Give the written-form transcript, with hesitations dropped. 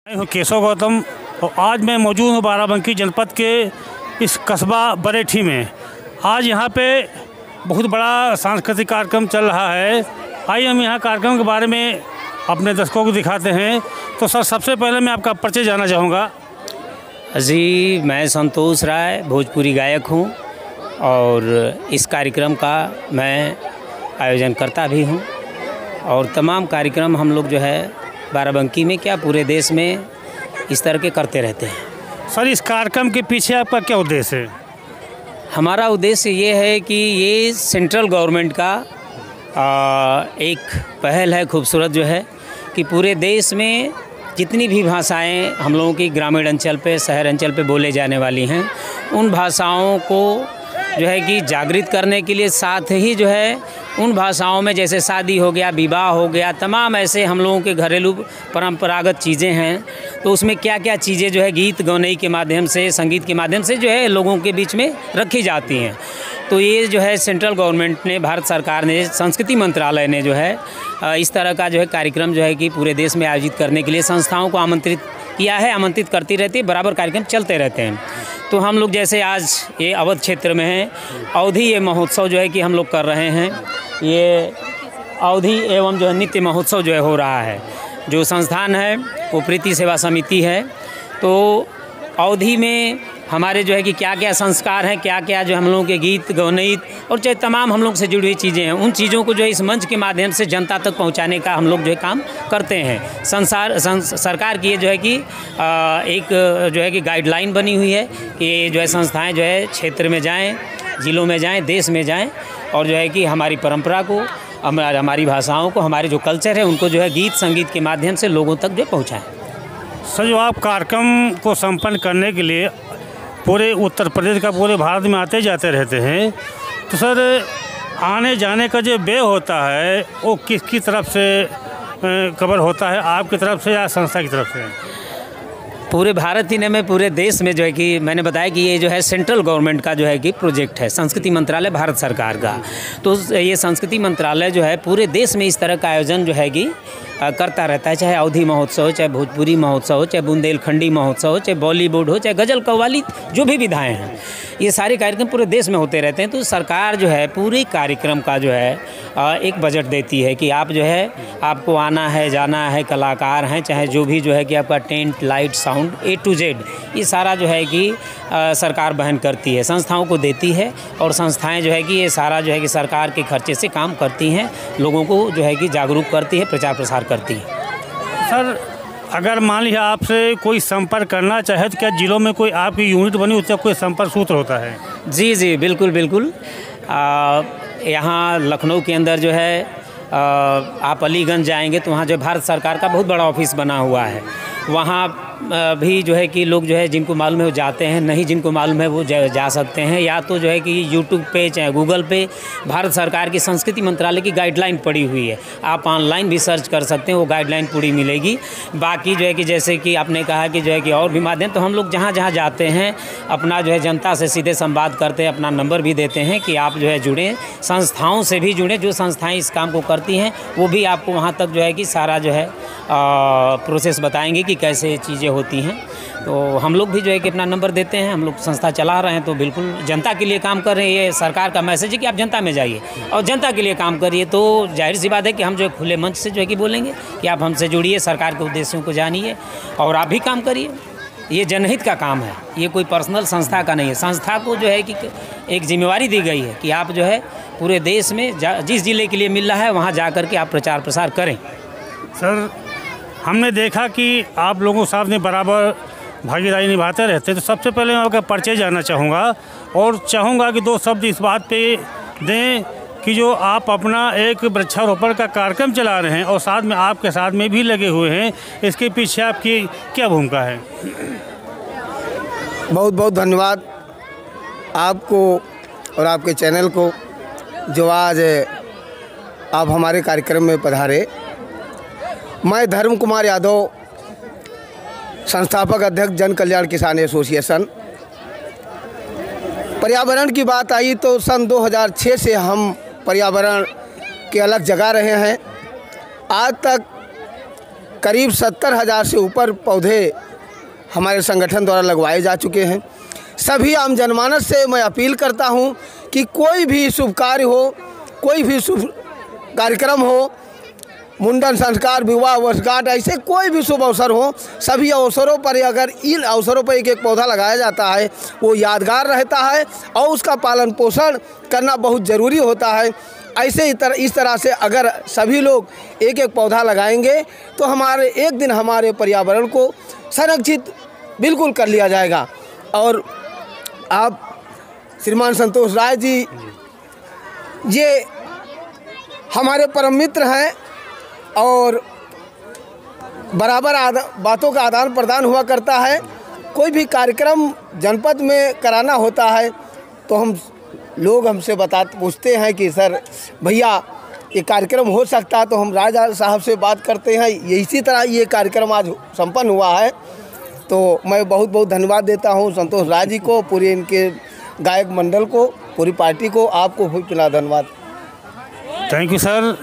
मैं हूं केशव गौतम और आज मैं मौजूद हूं बाराबंकी जनपद के इस कस्बा बरेठी में। आज यहां पे बहुत बड़ा सांस्कृतिक कार्यक्रम चल रहा है। आइए हम यहां कार्यक्रम के बारे में अपने दर्शकों को दिखाते हैं। तो सर, सबसे पहले मैं आपका परिचय जानना चाहूँगा। जी, मैं संतोष राय भोजपुरी गायक हूं और इस कार्यक्रम का मैं आयोजन करता भी हूं और तमाम कार्यक्रम हम लोग जो है बाराबंकी में क्या पूरे देश में इस तरह के करते रहते हैं। सर, इस कार्यक्रम के पीछे आपका क्या उद्देश्य है? हमारा उद्देश्य ये है कि ये सेंट्रल गवर्नमेंट का एक पहल है खूबसूरत जो है कि पूरे देश में जितनी भी भाषाएं हम लोगों की ग्रामीण अंचल पे शहर अंचल पे बोले जाने वाली हैं, उन भाषाओं को जो है कि जागृत करने के लिए, साथ ही जो है उन भाषाओं में जैसे शादी हो गया, विवाह हो गया, तमाम ऐसे हम लोगों के घरेलू परंपरागत चीज़ें हैं, तो उसमें क्या क्या चीज़ें जो है गीत गौनई के माध्यम से, संगीत के माध्यम से जो है लोगों के बीच में रखी जाती हैं। तो ये जो है सेंट्रल गवर्नमेंट ने, भारत सरकार ने, संस्कृति मंत्रालय ने जो है इस तरह का जो है कार्यक्रम जो है कि पूरे देश में आयोजित करने के लिए संस्थाओं को आमंत्रित किया है, आमंत्रित करती रहती है, बराबर कार्यक्रम चलते रहते हैं। तो हम लोग जैसे आज ये अवध क्षेत्र में हैं, अवधि ये महोत्सव जो है कि हम लोग कर रहे हैं। ये अवधि एवं जो है नित्य महोत्सव जो है हो रहा है। जो संस्थान है वो प्रीति सेवा समिति है। तो अवधि में हमारे जो है कि क्या क्या संस्कार हैं, क्या क्या जो हम लोगों के गीत गौनई और चाहे तमाम हम लोग से जुड़ी हुई चीज़ें हैं, उन चीज़ों को जो है इस मंच के माध्यम से जनता तक पहुंचाने का हम लोग जो है काम करते हैं। सरकार की ये जो है कि एक जो है कि गाइडलाइन बनी हुई है कि जो है संस्थाएं जो है क्षेत्र में जाएं, ज़िलों में जाएं, देश में जाएं और जो है कि हमारी परंपरा को, हमारी भाषाओं को, हमारे जो कल्चर है उनको जो है गीत संगीत के माध्यम से लोगों तक जो पहुँचाएँ। सर, जो आप कार्यक्रम को संपन्न करने के लिए पूरे उत्तर प्रदेश का, पूरे भारत में आते जाते रहते हैं, तो सर आने जाने का जो व्यय होता है वो किसकी तरफ से कवर होता है, आपकी तरफ से या संस्था की तरफ से? पूरे भारत ही में, पूरे देश में जो है कि मैंने बताया कि ये जो है सेंट्रल गवर्नमेंट का जो है कि प्रोजेक्ट है, संस्कृति मंत्रालय भारत सरकार का। तो ये संस्कृति मंत्रालय जो है पूरे देश में इस तरह का आयोजन जो है कि करता रहता है। चाहे अवधि महोत्सव हो, चाहे भोजपुरी महोत्सव हो, चाहे बुंदेलखंडी महोत्सव हो, चाहे बॉलीवुड हो, चाहे गज़ल कव्वाली, जो भी विधाएँ हैं, ये सारे कार्यक्रम पूरे देश में होते रहते हैं। तो सरकार जो है पूरे कार्यक्रम का जो है एक बजट देती है कि आप जो है आपको आना है, जाना है, कलाकार हैं, चाहे जो भी जो है कि आपका tent, light, sound A to Z ये सारा जो है कि सरकार वहन करती है, संस्थाओं को देती है और संस्थाएं जो है कि ये सारा जो है कि सरकार के खर्चे से काम करती हैं, लोगों को जो है कि जागरूक करती है, प्रचार प्रसार करती है। सर, अगर मान लीजिए आपसे कोई संपर्क करना चाहे तो क्या जिलों में कोई आपकी यूनिट बनी होती है, कोई संपर्क सूत्र होता है? जी, बिल्कुल बिल्कुल। यहाँ लखनऊ के अंदर जो है आप अलीगंज जाएंगे तो वहाँ जो भारत सरकार का बहुत बड़ा ऑफिस बना हुआ है। वहाँ भी जो है कि लोग जो है जिनको मालूम है वो जाते हैं, नहीं जिनको मालूम है वो जा सकते हैं। या तो जो है कि यूट्यूब पे चाहे गूगल पे भारत सरकार की संस्कृति मंत्रालय की गाइडलाइन पड़ी हुई है, आप ऑनलाइन भी सर्च कर सकते हैं, वो गाइडलाइन पूरी मिलेगी। बाकी जो है कि जैसे कि आपने कहा कि जो है कि और भी माध्यम, तो हम लोग जहाँ जहाँ जाते हैं अपना जो है जनता से सीधे संवाद करते हैं, अपना नंबर भी देते हैं कि आप जो है जुड़ें, संस्थाओं से भी जुड़ें, जो संस्थाएँ इस काम को करती हैं वो भी आपको वहाँ तक जो है कि सारा जो है प्रोसेस बताएंगे कि कैसे चीज़ें होती हैं। तो हम लोग भी जो है कि अपना नंबर देते हैं, हम लोग संस्था चला रहे हैं, तो बिल्कुल जनता के लिए काम कर रहे हैं। ये सरकार का मैसेज है कि आप जनता में जाइए और जनता के लिए काम करिए। तो जाहिर सी बात है कि हम जो है खुले मंच से जो है कि बोलेंगे कि आप हमसे जुड़िए, सरकार के उद्देश्यों को जानिए और आप भी काम करिए। ये जनहित का काम है, ये कोई पर्सनल संस्था का नहीं है। संस्था को जो है कि एक जिम्मेवारी दी गई है कि आप जो है पूरे देश में जिस जिले के लिए मिल रहा है वहाँ जा कर के आप प्रचार प्रसार करें। सर, हमने देखा कि आप लोगों के साथ में बराबर भागीदारी निभाते रहते, तो सबसे पहले मैं आपका परिचय जानना चाहूँगा और चाहूँगा कि 2 शब्द इस बात पे दें कि जो आप अपना एक वृक्षारोपण का कार्यक्रम चला रहे हैं और साथ में आपके साथ में भी लगे हुए हैं, इसके पीछे आपकी क्या भूमिका है? बहुत बहुत धन्यवाद आपको और आपके चैनल को, जो आज आप हमारे कार्यक्रम में पधारे। मैं धर्म कुमार यादव, संस्थापक अध्यक्ष जन कल्याण किसान एसोसिएशन। पर्यावरण की बात आई तो सन 2006 से हम पर्यावरण के अलग जगा रहे हैं। आज तक करीब 70,000 से ऊपर पौधे हमारे संगठन द्वारा लगवाए जा चुके हैं। सभी आम जनमानस से मैं अपील करता हूं कि कोई भी शुभ कार्य हो, कोई भी शुभ कार्यक्रम हो, मुंडन संस्कार, विवाह वर्षगांठ, ऐसे कोई भी शुभ अवसर हो, सभी अवसरों पर अगर इन अवसरों पर एक एक पौधा लगाया जाता है वो यादगार रहता है और उसका पालन पोषण करना बहुत ज़रूरी होता है। ऐसे इस तरह से अगर सभी लोग एक एक पौधा लगाएंगे तो हमारे एक दिन हमारे पर्यावरण को संरक्षित बिल्कुल कर लिया जाएगा। और आप श्रीमान संतोष राय जी ये हमारे परम मित्र हैं और बराबर बातों का आदान प्रदान हुआ करता है। कोई भी कार्यक्रम जनपद में कराना होता है तो हम लोग हमसे पूछते हैं कि सर भैया ये कार्यक्रम हो सकता है, तो हम राजा साहब से बात करते हैं। इसी तरह ये कार्यक्रम आज संपन्न हुआ है। तो मैं बहुत बहुत धन्यवाद देता हूँ संतोष राय जी को, पूरे इनके गायक मंडल को, पूरी पार्टी को, आपको बहुत धन्यवाद। Thank you sir.